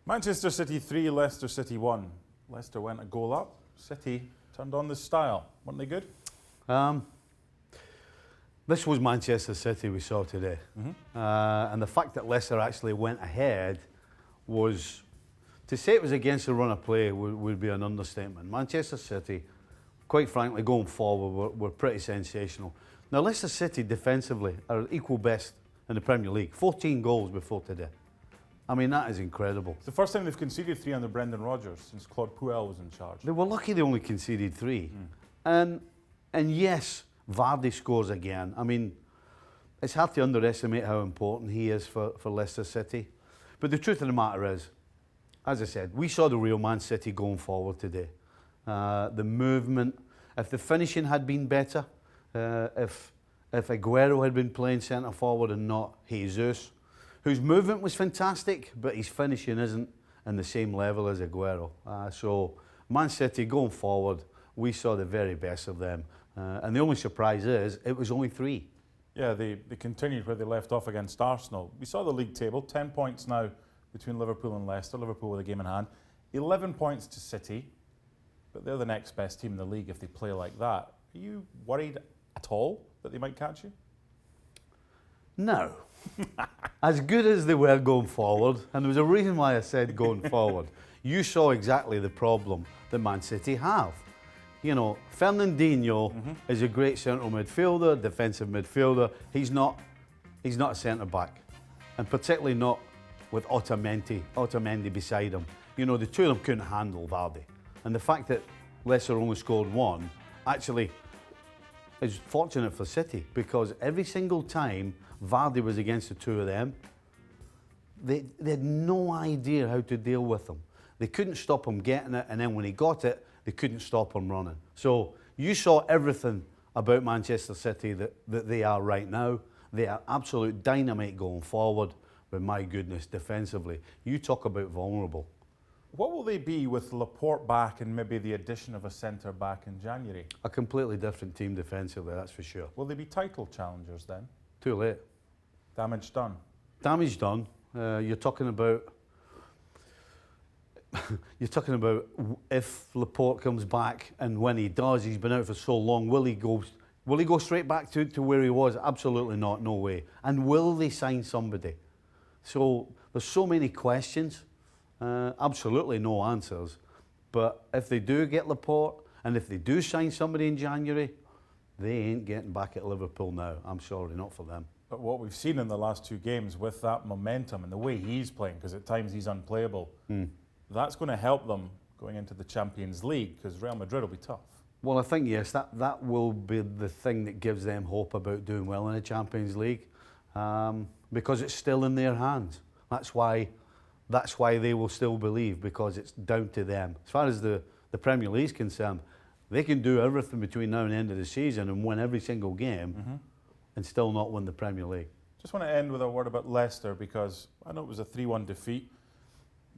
Manchester City 3, Leicester City 1. Leicester went a goal up. City turned on the style. Weren't they good? This was Manchester City we saw today. And the fact that Leicester actually went ahead was, to say it was against the run of play would be an understatement. Manchester City, quite frankly, going forward, were pretty sensational. Now, Leicester City defensively are equal best in the Premier League. 14 goals before today. I mean, that is incredible. It's the first time they've conceded 3 under Brendan Rodgers since Claude Puel was in charge. They were lucky they only conceded 3. And yes, Vardy scores again. I mean, it's hard to underestimate how important he is for Leicester City. But the truth of the matter is, as I said, we saw the real Man City going forward today. The movement, if the finishing had been better, if Aguero had been playing centre forward and not Jesus, whose movement was fantastic, but his finishing isn't in the same level as Aguero. So Man City going forward, we saw the very best of them. And the only surprise is, it was only 3. Yeah, they continued where they left off against Arsenal. We saw the league table, 10 points now between Liverpool and Leicester. Liverpool with a game in hand. 11 points to City, but they're the next best team in the league if they play like that. Are you worried at all that they might catch you? No. As good as they were going forward, and there was a reason why I said going forward, you saw exactly the problem that Man City have. You know, Fernandinho is a great central midfielder, defensive midfielder. He's not a centre back, and particularly not with Otamendi beside him. You know, the two of them couldn't handle Vardy, and the fact that Leicester only scored 1 actually is fortunate for City, because every single time Vardy was against the two of them, they had no idea how to deal with him. They couldn't stop him getting it, and then when he got it, they couldn't stop him running. So you saw everything about Manchester City that they are right now. They are absolute dynamite going forward, but my goodness, defensively, you talk about vulnerable. What will they be with Laporte back and maybe the addition of a centre back in January? A completely different team defensively, that's for sure. Will they be title challengers then? Too late. Damage done. Damage done. You're talking about if Laporte comes back, and when he does, he's been out for so long, will he go straight back to where he was? Absolutely not, no way. And will they sign somebody? So there's so many questions, absolutely no answers. But if they do get Laporte, and if they do sign somebody in January, they ain't getting back at Liverpool now. I'm sorry, not for them. But what we've seen in the last 2 games with that momentum and the way he's playing, because at times he's unplayable, that's going to help them going into the Champions League, because Real Madrid will be tough. Well, I think, yes, that will be the thing that gives them hope about doing well in the Champions League, because it's still in their hands. That's why they will still believe, because it's down to them. As far as the Premier League is concerned, they can do everything between now and the end of the season and win every single game and still not win the Premier League. Just want to end with a word about Leicester, because I know it was a 3-1 defeat,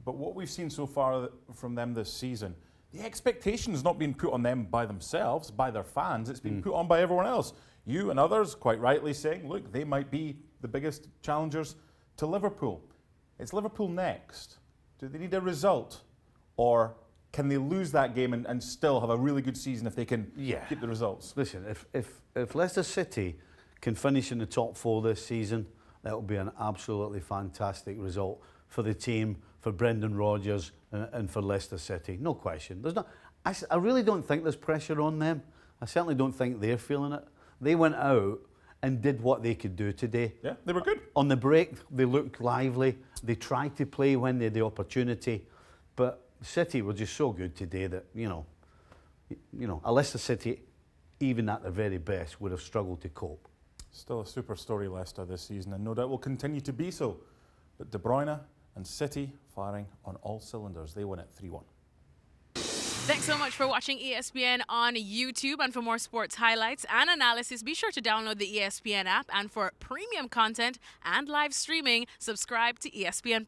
but what we've seen so far from them this season, the expectation has not been put on them by themselves, by their fans. It's been put on by everyone else. You and others quite rightly saying, look, they might be the biggest challengers to Liverpool. It's Liverpool next. Do they need a result? Or can they lose that game and still have a really good season if they can keep the results? Listen, if Leicester City can finish in the top 4 this season, that will be an absolutely fantastic result for the team, for Brendan Rodgers, and for Leicester City. No question. I really don't think there's pressure on them. I certainly don't think they're feeling it. They went out and did what they could do today. Yeah, they were good. On the break, they looked lively. They tried to play when they had the opportunity. But City were just so good today that, you know, a Leicester City, even at their very best, would have struggled to cope. Still a super story, Leicester, this season, and no doubt will continue to be so. But De Bruyne and City firing on all cylinders. They win it 3-1. Thanks so much for watching ESPN on YouTube. And for more sports highlights and analysis, be sure to download the ESPN app. And for premium content and live streaming, subscribe to ESPN+.